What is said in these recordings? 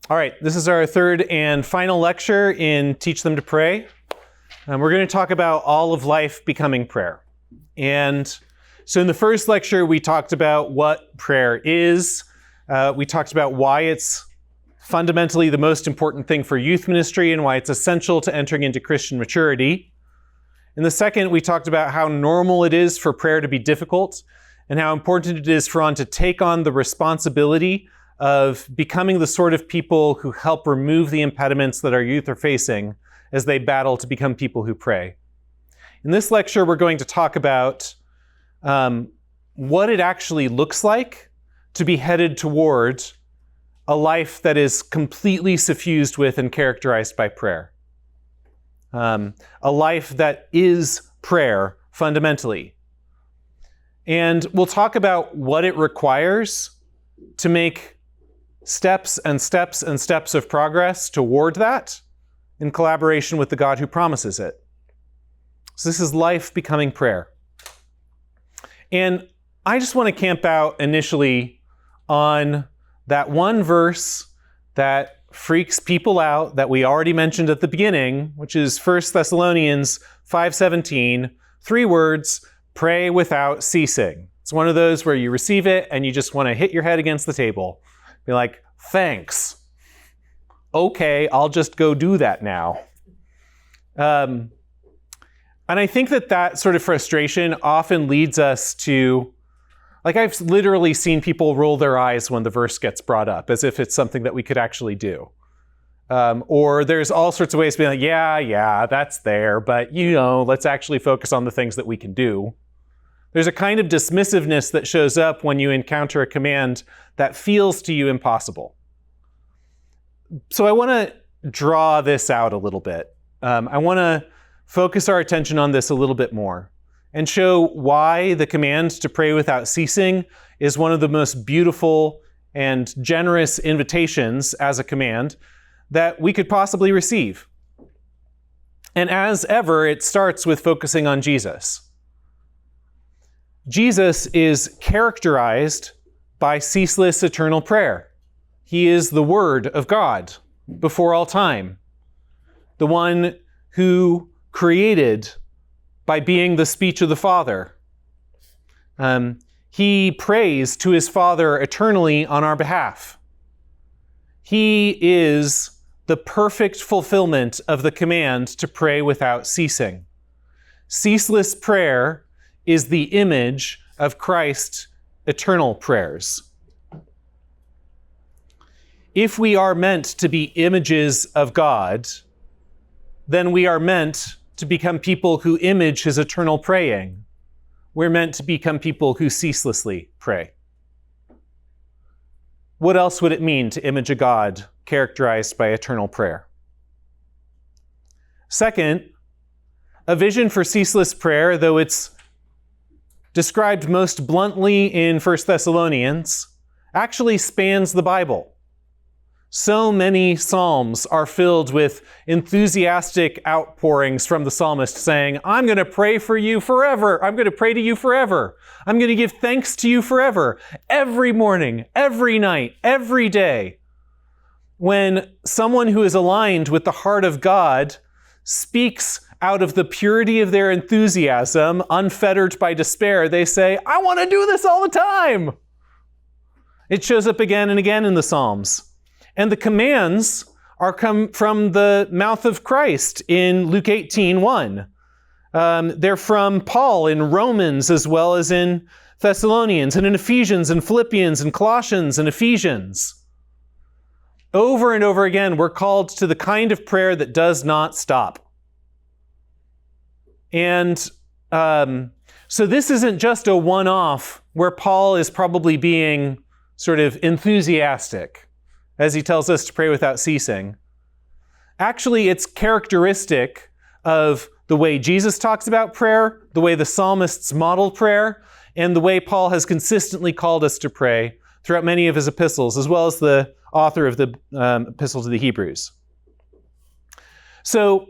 All right, this is our third and final lecture in Teach Them to Pray. We're going to talk about all of life becoming prayer. And so in the first lecture, we talked about what prayer is. We talked about why it's fundamentally the most important thing for youth ministry and why it's essential to entering into Christian maturity. In the second, we talked about how normal it is for prayer to be difficult and how important it is for one to take on the responsibility of becoming the sort of people who help remove the impediments that our youth are facing as they battle to become people who pray. In this lecture, we're going to talk about what it actually looks like to be headed toward a life that is completely suffused with and characterized by prayer. A life that is prayer, fundamentally. And we'll talk about what it requires to make steps and steps and steps of progress toward that in collaboration with the God who promises it. So this is life becoming prayer. And I just want to camp out initially on that one verse that freaks people out that we already mentioned at the beginning, which is 1 Thessalonians 5:17, 3 words, pray without ceasing. It's one of those where you receive it and you just want to hit your head against the table. Be like, thanks. Okay, I'll just go do that now. And I think that sort of frustration often leads us to, like, I've literally seen people roll their eyes when the verse gets brought up, as if it's something that we could actually do. Or there's all sorts of ways to be like, yeah, that's there, but let's actually focus on the things that we can do. There's a kind of dismissiveness that shows up when you encounter a command that feels to you impossible. So I want to draw this out a little bit. I want to focus our attention on this a little bit more and show why the command to pray without ceasing is one of the most beautiful and generous invitations as a command that we could possibly receive. And as ever, it starts with focusing on Jesus. Jesus is characterized by ceaseless eternal prayer. He is the Word of God before all time, the one who created by being the speech of the Father. He prays to his Father eternally on our behalf. He is the perfect fulfillment of the command to pray without ceasing. Ceaseless prayer is the image of Christ's eternal prayers. If we are meant to be images of God, then we are meant to become people who image his eternal praying. We're meant to become people who ceaselessly pray. What else would it mean to image a God characterized by eternal prayer? Second, a vision for ceaseless prayer, though it's described most bluntly in 1 Thessalonians, actually spans the Bible. So many Psalms are filled with enthusiastic outpourings from the psalmist saying, I'm going to pray for you forever. I'm going to pray to you forever. I'm going to give thanks to you forever. Every morning, every night, every day. When someone who is aligned with the heart of God speaks out of the purity of their enthusiasm, unfettered by despair, they say, I want to do this all the time. It shows up again and again in the Psalms. And the commands are come from the mouth of Christ in Luke 18:1. They're from Paul in Romans as well as in Thessalonians and in Ephesians and Philippians and Colossians and Ephesians. Over and over again, we're called to the kind of prayer that does not stop. And so this isn't just a one-off where Paul is probably being sort of enthusiastic as he tells us to pray without ceasing. Actually, it's characteristic of the way Jesus talks about prayer, the way the psalmists model prayer, and the way Paul has consistently called us to pray throughout many of his epistles, as well as the author of the epistle to the Hebrews. So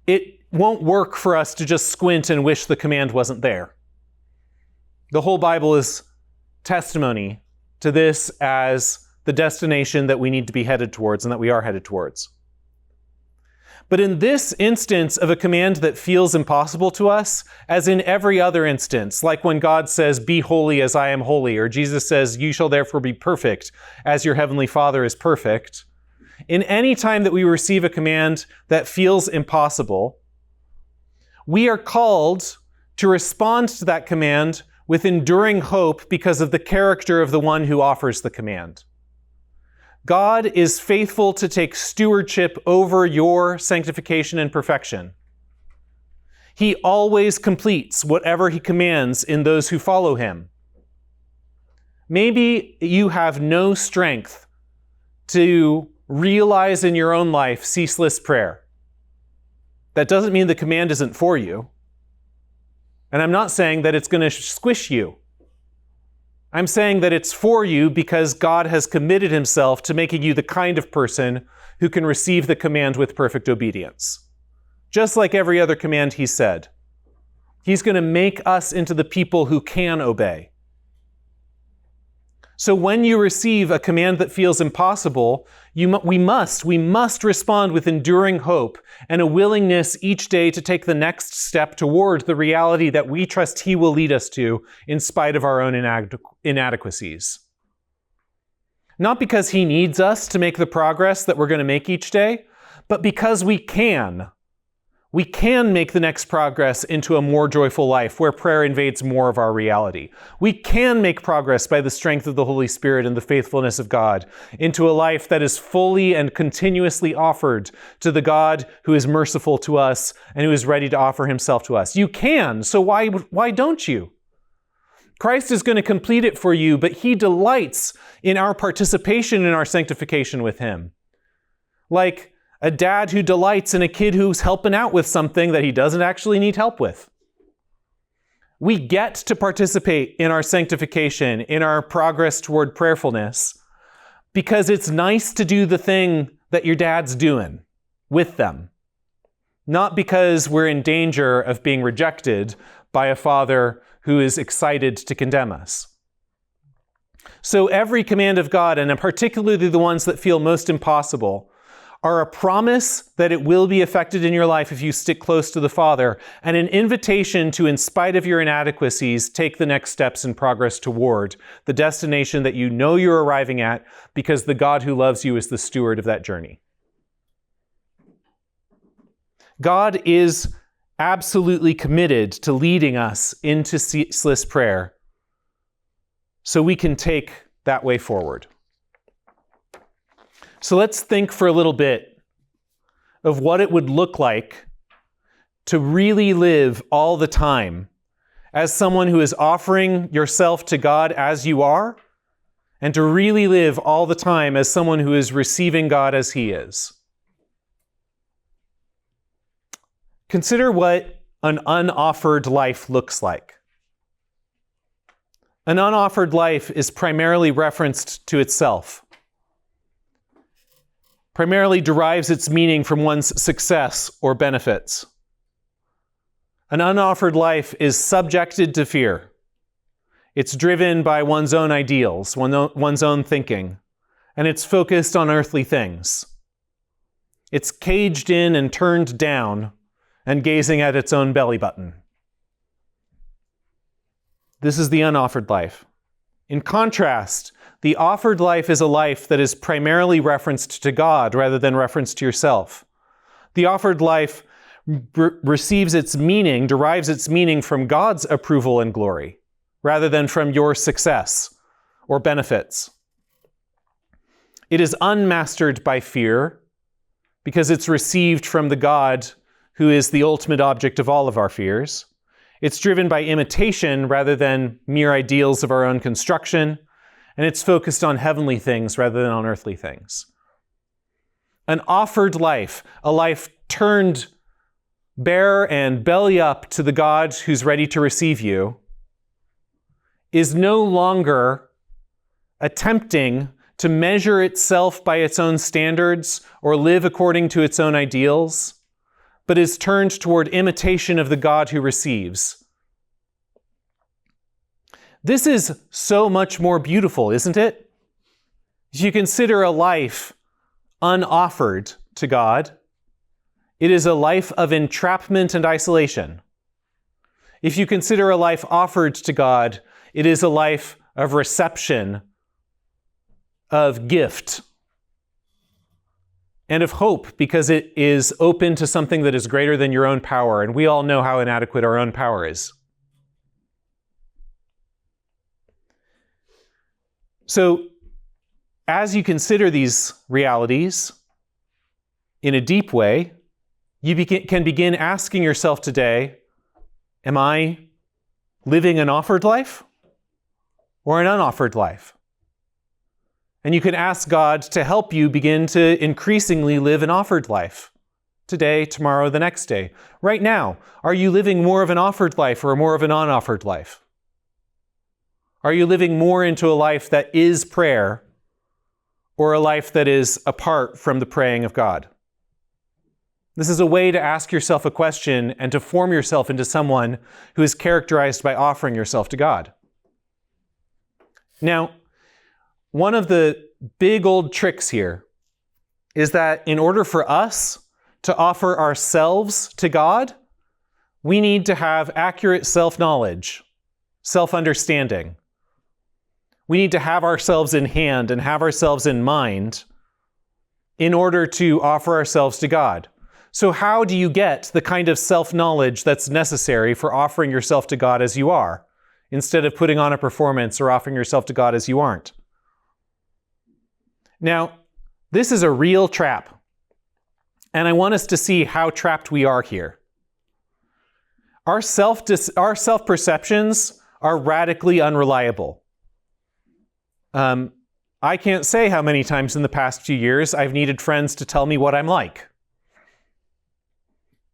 it won't work for us to just squint and wish the command wasn't there. The whole Bible is testimony to this as the destination that we need to be headed towards and that we are headed towards. But in this instance of a command that feels impossible to us, as in every other instance, like when God says, "Be holy as I am holy," or Jesus says, "You shall therefore be perfect as your heavenly Father is perfect," in any time that we receive a command that feels impossible, we are called to respond to that command with enduring hope because of the character of the one who offers the command. God is faithful to take stewardship over your sanctification and perfection. He always completes whatever he commands in those who follow him. Maybe you have no strength to realize in your own life ceaseless prayer. That doesn't mean the command isn't for you. And I'm not saying that it's going to squish you. I'm saying that it's for you because God has committed himself to making you the kind of person who can receive the command with perfect obedience. Just like every other command he said. He's going to make us into the people who can obey. So when you receive a command that feels impossible, we must respond with enduring hope and a willingness each day to take the next step toward the reality that we trust he will lead us to in spite of our own inadequacies. Not because he needs us to make the progress that we're going to make each day, but because we can. We can make the next progress into a more joyful life where prayer invades more of our reality. We can make progress by the strength of the Holy Spirit and the faithfulness of God into a life that is fully and continuously offered to the God who is merciful to us and who is ready to offer himself to us. You can, so why don't you? Christ is going to complete it for you, but he delights in our participation in our sanctification with him. Like a dad who delights in a kid who's helping out with something that he doesn't actually need help with. We get to participate in our sanctification, in our progress toward prayerfulness, because it's nice to do the thing that your dad's doing with them. Not because we're in danger of being rejected by a father who is excited to condemn us. So every command of God, and particularly the ones that feel most impossible, are a promise that it will be effected in your life if you stick close to the Father, and an invitation to, in spite of your inadequacies, take the next steps in progress toward the destination that you know you're arriving at because the God who loves you is the steward of that journey. God is absolutely committed to leading us into ceaseless prayer so we can take that way forward. So let's think for a little bit of what it would look like to really live all the time as someone who is offering yourself to God as you are, and to really live all the time as someone who is receiving God as he is. Consider what an unoffered life looks like. An unoffered life is primarily referenced to itself. Primarily derives its meaning from one's success or benefits. An unoffered life is subjected to fear. It's driven by one's own ideals, one's own thinking, and it's focused on earthly things. It's caged in and turned down and gazing at its own belly button. This is the unoffered life. In contrast, the offered life is a life that is primarily referenced to God rather than referenced to yourself. The offered life receives its meaning, derives its meaning from God's approval and glory, rather than from your success or benefits. It is unmastered by fear because it's received from the God who is the ultimate object of all of our fears. It's driven by imitation rather than mere ideals of our own construction. And it's focused on heavenly things rather than on earthly things. An offered life, a life turned bare and belly up to the God who's ready to receive you, is no longer attempting to measure itself by its own standards or live according to its own ideals, but is turned toward imitation of the God who receives. This is so much more beautiful, isn't it? If you consider a life unoffered to God, it is a life of entrapment and isolation. If you consider a life offered to God, it is a life of reception, of gift, and of hope, because it is open to something that is greater than your own power, and we all know how inadequate our own power is. So, as you consider these realities in a deep way, you can begin asking yourself today, am I living an offered life or an unoffered life? And you can ask God to help you begin to increasingly live an offered life. Today, tomorrow, the next day. Right now, are you living more of an offered life or more of an unoffered life? Are you living more into a life that is prayer or a life that is apart from the praying of God? This is a way to ask yourself a question and to form yourself into someone who is characterized by offering yourself to God. Now, one of the big old tricks here is that in order for us to offer ourselves to God, we need to have accurate self-knowledge, self-understanding. We need to have ourselves in hand and have ourselves in mind in order to offer ourselves to God. So how do you get the kind of self-knowledge that's necessary for offering yourself to God as you are, instead of putting on a performance or offering yourself to God as you aren't? Now, this is a real trap, and I want us to see how trapped we are here. Our self-perceptions are radically unreliable. I can't say how many times in the past few years I've needed friends to tell me what I'm like.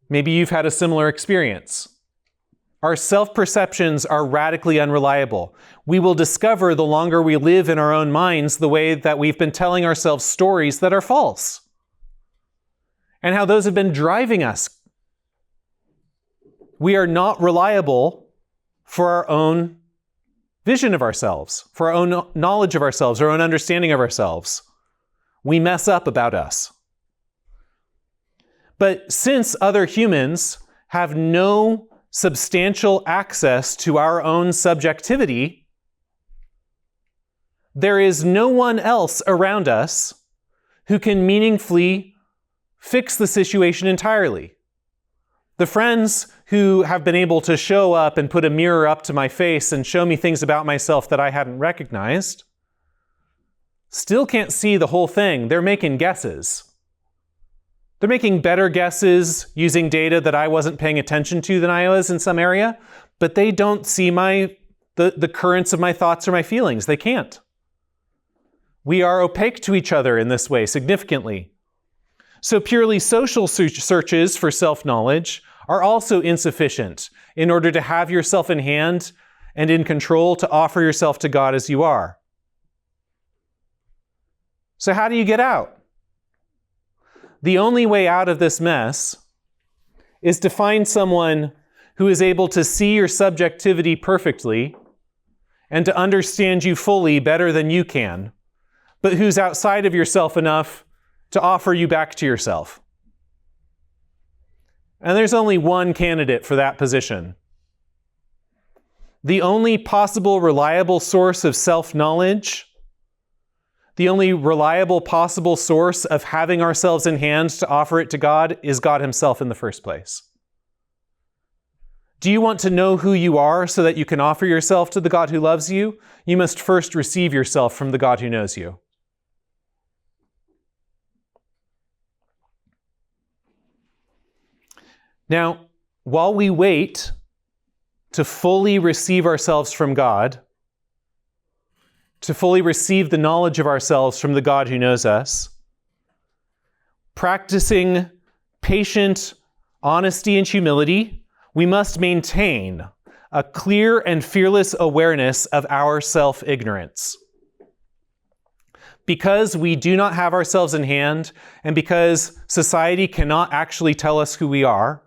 Maybe you've had a similar experience. Our self-perceptions are radically unreliable. We will discover the longer we live in our own minds the way that we've been telling ourselves stories that are false, and how those have been driving us. We are not reliable for our own vision of ourselves, for our own knowledge of ourselves, our own understanding of ourselves. We mess up about us. But since other humans have no substantial access to our own subjectivity, there is no one else around us who can meaningfully fix the situation entirely. The friends who have been able to show up and put a mirror up to my face and show me things about myself that I hadn't recognized still can't see the whole thing. They're making guesses. They're making better guesses using data that I wasn't paying attention to than I was in some area, but they don't see the currents of my thoughts or my feelings. They can't. We are opaque to each other in this way significantly. So purely social searches for self-knowledge are also insufficient in order to have yourself in hand and in control to offer yourself to God as you are. So how do you get out? The only way out of this mess is to find someone who is able to see your subjectivity perfectly and to understand you fully better than you can, but who's outside of yourself enough to offer you back to yourself. And there's only one candidate for that position. The only possible reliable source of self-knowledge, the only reliable possible source of having ourselves in hand to offer it to God is God Himself in the first place. Do you want to know who you are so that you can offer yourself to the God who loves you? You must first receive yourself from the God who knows you. Now, while we wait to fully receive ourselves from God, to fully receive the knowledge of ourselves from the God who knows us, practicing patient honesty and humility, we must maintain a clear and fearless awareness of our self-ignorance. Because we do not have ourselves in hand, and because society cannot actually tell us who we are,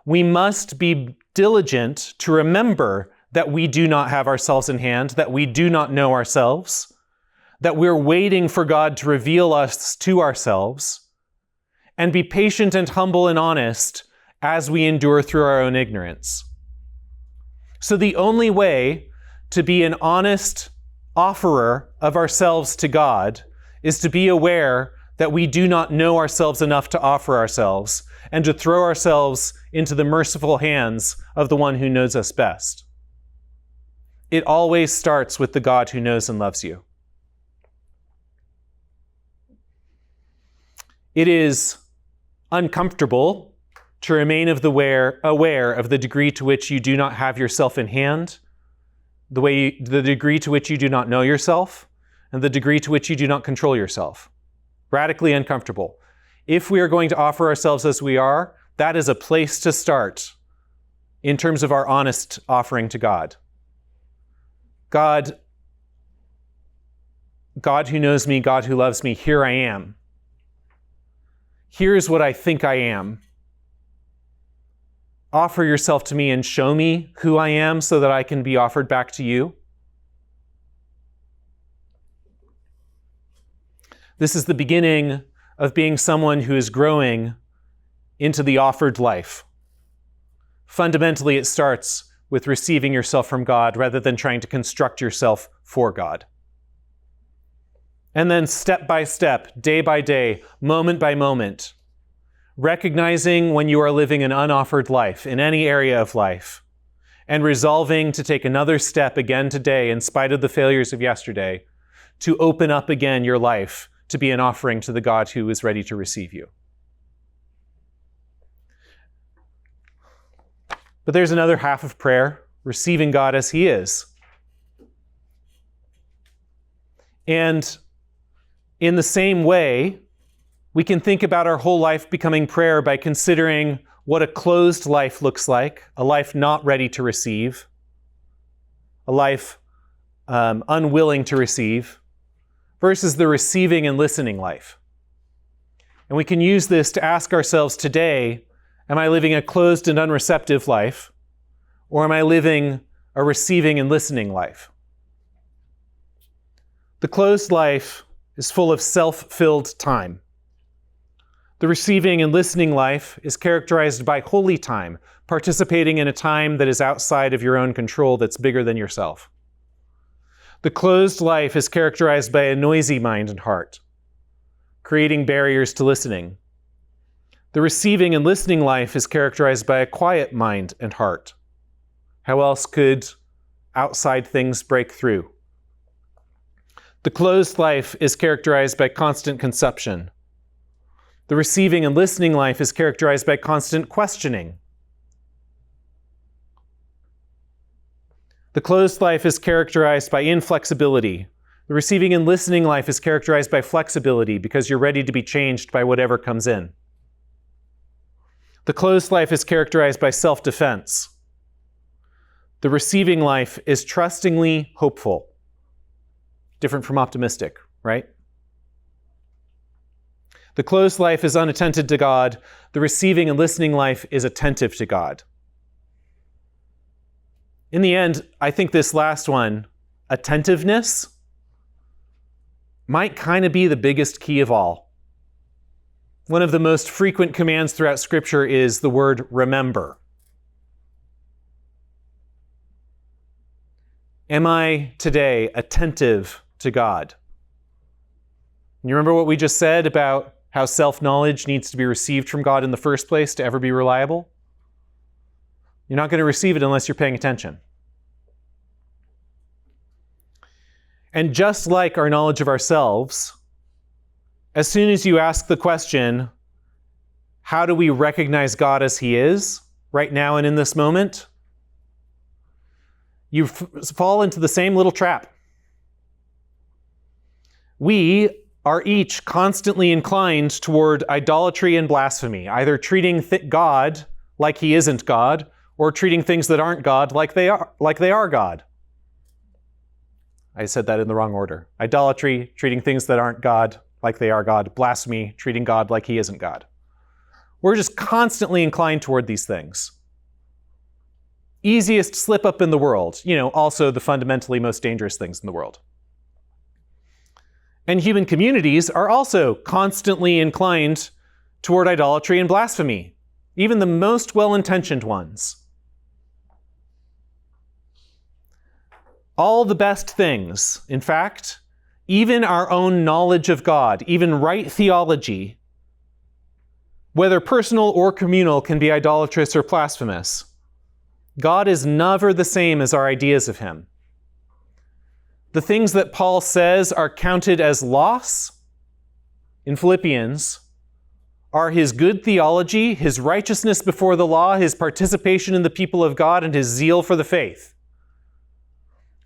we must be diligent to remember that we do not have ourselves in hand, that we do not know ourselves, that we're waiting for God to reveal us to ourselves, and be patient and humble and honest as we endure through our own ignorance. So the only way to be an honest offerer of ourselves to God is to be aware that we do not know ourselves enough to offer ourselves, and to throw ourselves into the merciful hands of the one who knows us best. It always starts with the God who knows and loves you. It is uncomfortable to remain aware of the degree to which you do not have yourself in hand, the degree to which you do not know yourself, and the degree to which you do not control yourself. Radically uncomfortable. If we are going to offer ourselves as we are, that is a place to start in terms of our honest offering to God. God who knows me, God who loves me, here I am. Here's what I think I am. Offer yourself to me and show me who I am so that I can be offered back to you. This is the beginning of being someone who is growing into the offered life. Fundamentally, it starts with receiving yourself from God rather than trying to construct yourself for God. And then step by step, day by day, moment by moment, recognizing when you are living an unoffered life in any area of life, and resolving to take another step again today in spite of the failures of yesterday, to open up again your life to be an offering to the God who is ready to receive you. But there's another half of prayer, receiving God as He is. And in the same way, we can think about our whole life becoming prayer by considering what a closed life looks like, a life not ready to receive, a life unwilling to receive, versus the receiving and listening life. And we can use this to ask ourselves today, am I living a closed and unreceptive life, or am I living a receiving and listening life? The closed life is full of self-filled time. The receiving and listening life is characterized by holy time, participating in a time that is outside of your own control, that's bigger than yourself. The closed life is characterized by a noisy mind and heart, creating barriers to listening. The receiving and listening life is characterized by a quiet mind and heart. How else could outside things break through? The closed life is characterized by constant consumption. The receiving and listening life is characterized by constant questioning. The closed life is characterized by inflexibility. The receiving and listening life is characterized by flexibility because you're ready to be changed by whatever comes in. The closed life is characterized by self-defense. The receiving life is trustingly hopeful. Different from optimistic, right? The closed life is unattended to God. The receiving and listening life is attentive to God. In the end, I think this last one, attentiveness, might kind of be the biggest key of all. One of the most frequent commands throughout Scripture is the word remember. Am I today attentive to God? And you remember what we just said about how self-knowledge needs to be received from God in the first place to ever be reliable? You're not going to receive it unless you're paying attention. And just like our knowledge of ourselves, as soon as you ask the question, how do we recognize God as He is, right now and in this moment, you fall into the same little trap. We are each constantly inclined toward idolatry and blasphemy, either treating God like He isn't God, or treating things that aren't God like they are God. I said that in the wrong order. Idolatry, treating things that aren't God like they are God. Blasphemy, treating God like He isn't God. We're just constantly inclined toward these things. Easiest slip up in the world, also the fundamentally most dangerous things in the world. And human communities are also constantly inclined toward idolatry and blasphemy, even the most well-intentioned ones. All the best things, in fact, even our own knowledge of God, even right theology, whether personal or communal, can be idolatrous or blasphemous. God is never the same as our ideas of him. The things that Paul says are counted as loss in Philippians are his good theology, his righteousness before the law, his participation in the people of God, and his zeal for the faith.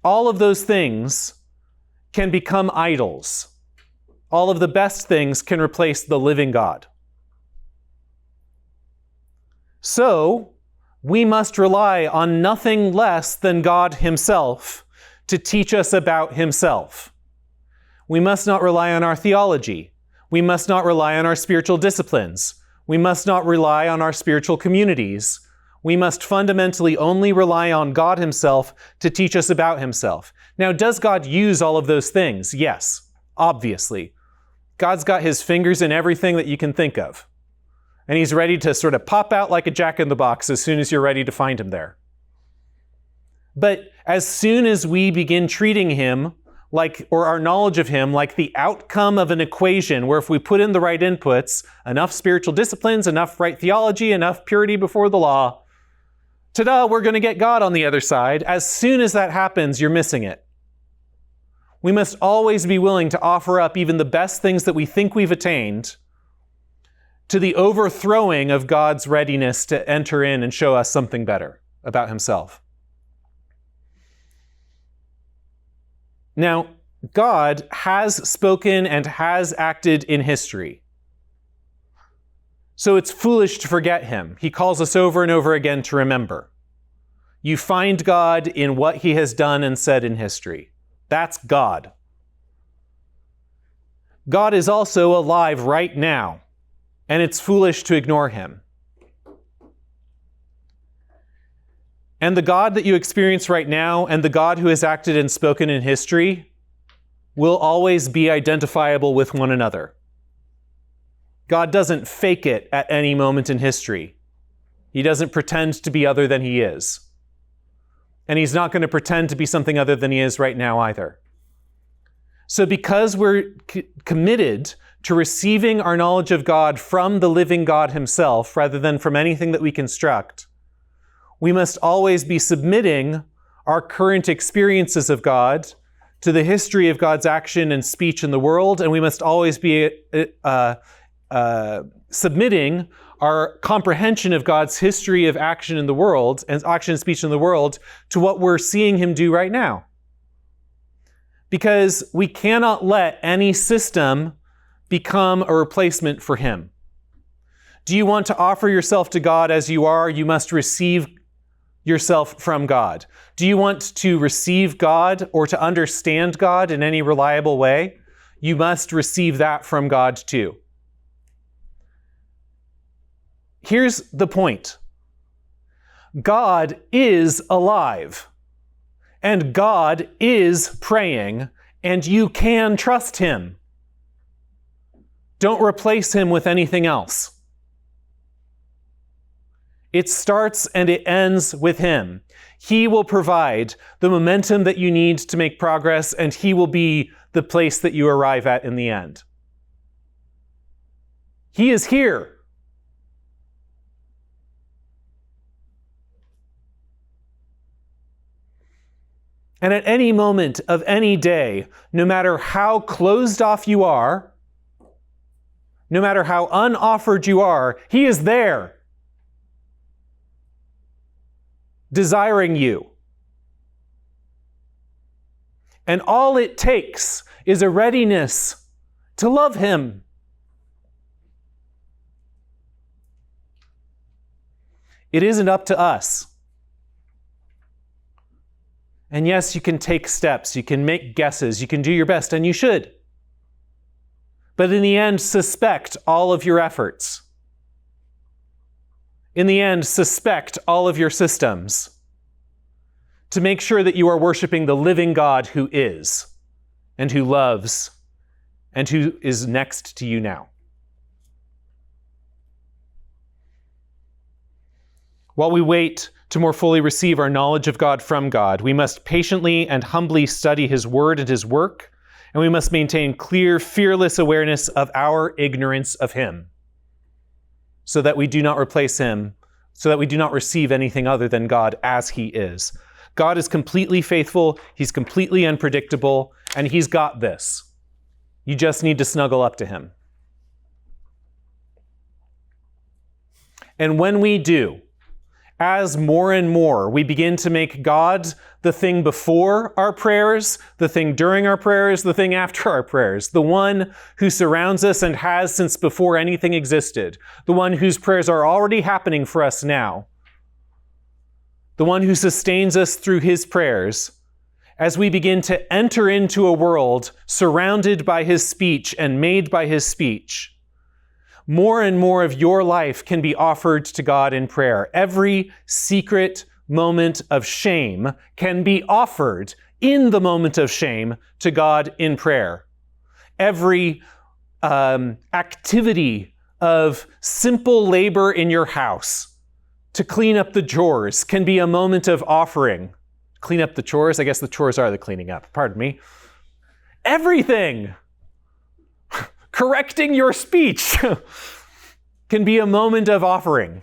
All of those things can become idols. All of the best things can replace the living God. So, we must rely on nothing less than God himself to teach us about himself. We must not rely on our theology. We must not rely on our spiritual disciplines. We must not rely on our spiritual communities. We must fundamentally only rely on God himself to teach us about himself. Now, does God use all of those things? Yes, obviously. God's got his fingers in everything that you can think of. And he's ready to sort of pop out like a jack-in-the-box as soon as you're ready to find him there. But as soon as we begin treating him or our knowledge of him like the outcome of an equation where if we put in the right inputs, enough spiritual disciplines, enough right theology, enough purity before the law, ta-da, we're going to get God on the other side. As soon as that happens, you're missing it. We must always be willing to offer up even the best things that we think we've attained to the overthrowing of God's readiness to enter in and show us something better about himself. Now, God has spoken and has acted in history. So it's foolish to forget him. He calls us over and over again to remember. You find God in what he has done and said in history. That's God. God is also alive right now, and it's foolish to ignore him. And the God that you experience right now and the God who has acted and spoken in history will always be identifiable with one another. God doesn't fake it at any moment in history. He doesn't pretend to be other than he is. And he's not going to pretend to be something other than he is right now either. So because we're committed to receiving our knowledge of God from the living God himself rather than from anything that we construct, we must always be submitting our current experiences of God to the history of God's action and speech in the world, and we must always be submitting our comprehension of God's history of action in the world and action and speech in the world to what we're seeing him do right now. Because we cannot let any system become a replacement for him. Do you want to offer yourself to God as you are? You must receive yourself from God. Do you want to receive God or to understand God in any reliable way? You must receive that from God too. Here's the point. God is alive, and God is praying, and you can trust him. Don't replace him with anything else. It starts and it ends with him. He will provide the momentum that you need to make progress, and he will be the place that you arrive at in the end. He is here. And at any moment of any day, no matter how closed off you are, no matter how unoffered you are, he is there, desiring you. And all it takes is a readiness to love him. It isn't up to us. And yes, you can take steps, you can make guesses, you can do your best, and you should. But in the end, suspect all of your efforts. In the end, suspect all of your systems to make sure that you are worshiping the living God who is, and who loves, and who is next to you now. While we wait to more fully receive our knowledge of God from God, we must patiently and humbly study his word and his work, and we must maintain clear, fearless awareness of our ignorance of him, so that we do not replace him, so that we do not receive anything other than God as he is. God is completely faithful, he's completely unpredictable, and he's got this. You just need to snuggle up to him. And when we do, as more and more we begin to make God the thing before our prayers, the thing during our prayers, the thing after our prayers, the one who surrounds us and has since before anything existed, the one whose prayers are already happening for us now, the one who sustains us through his prayers, as we begin to enter into a world surrounded by his speech and made by his speech, more and more of your life can be offered to God in prayer. Every secret moment of shame can be offered in the moment of shame to God in prayer. Every activity of simple labor in your house to clean up the drawers can be a moment of offering. Clean up the chores? I guess the chores are the cleaning up. Pardon me. Everything! Correcting your speech can be a moment of offering.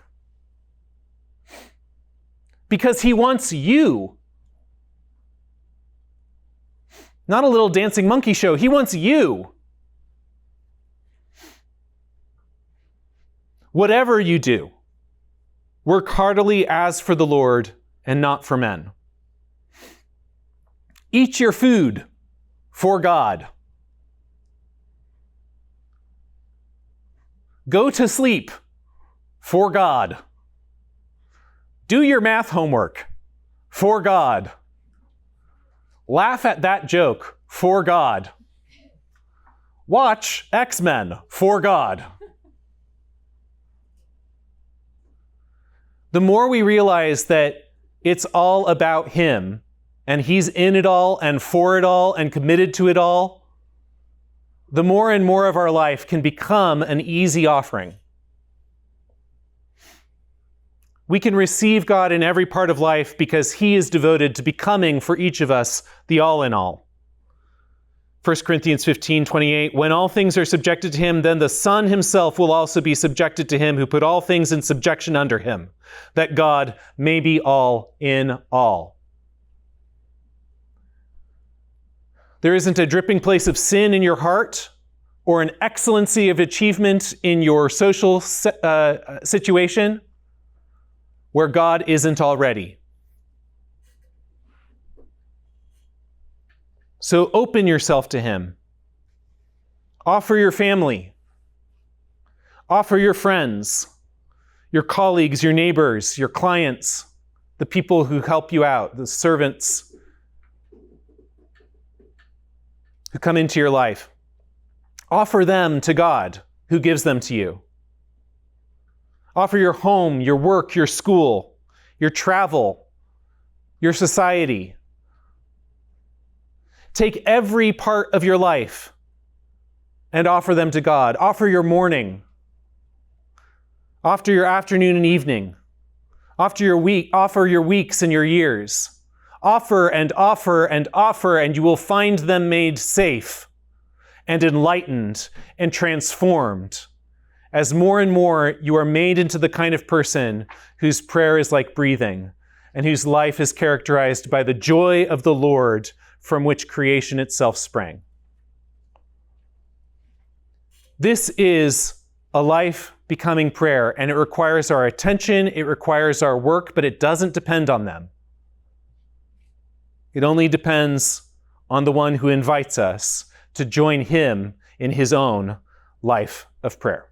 Because he wants you. Not a little dancing monkey show. He wants you. Whatever you do, work heartily as for the Lord and not for men. Eat your food for God. Go to sleep for God. Do your math homework for God. Laugh at that joke for God. Watch X-Men for God. The more we realize that it's all about him, and he's in it all and for it all and committed to it all, the more and more of our life can become an easy offering. We can receive God in every part of life because he is devoted to becoming for each of us the all in all. 1 Corinthians 15:28, when all things are subjected to him, then the Son himself will also be subjected to him who put all things in subjection under him, that God may be all in all. There isn't a dripping place of sin in your heart or an excellency of achievement in your social situation where God isn't already. So open yourself to him. Offer your family. Offer your friends, your colleagues, your neighbors, your clients, the people who help you out, the servants who come into your life. Offer them to God, who gives them to you. Offer your home, your work, your school, your travel, your society. Take every part of your life and offer them to God. Offer your morning. Offer your afternoon and evening. Offer your weeks and your years. Offer and offer and offer, and you will find them made safe and enlightened and transformed as more and more you are made into the kind of person whose prayer is like breathing and whose life is characterized by the joy of the Lord from which creation itself sprang. This is a life becoming prayer, and it requires our attention, it requires our work, but it doesn't depend on them. It only depends on the one who invites us to join him in his own life of prayer.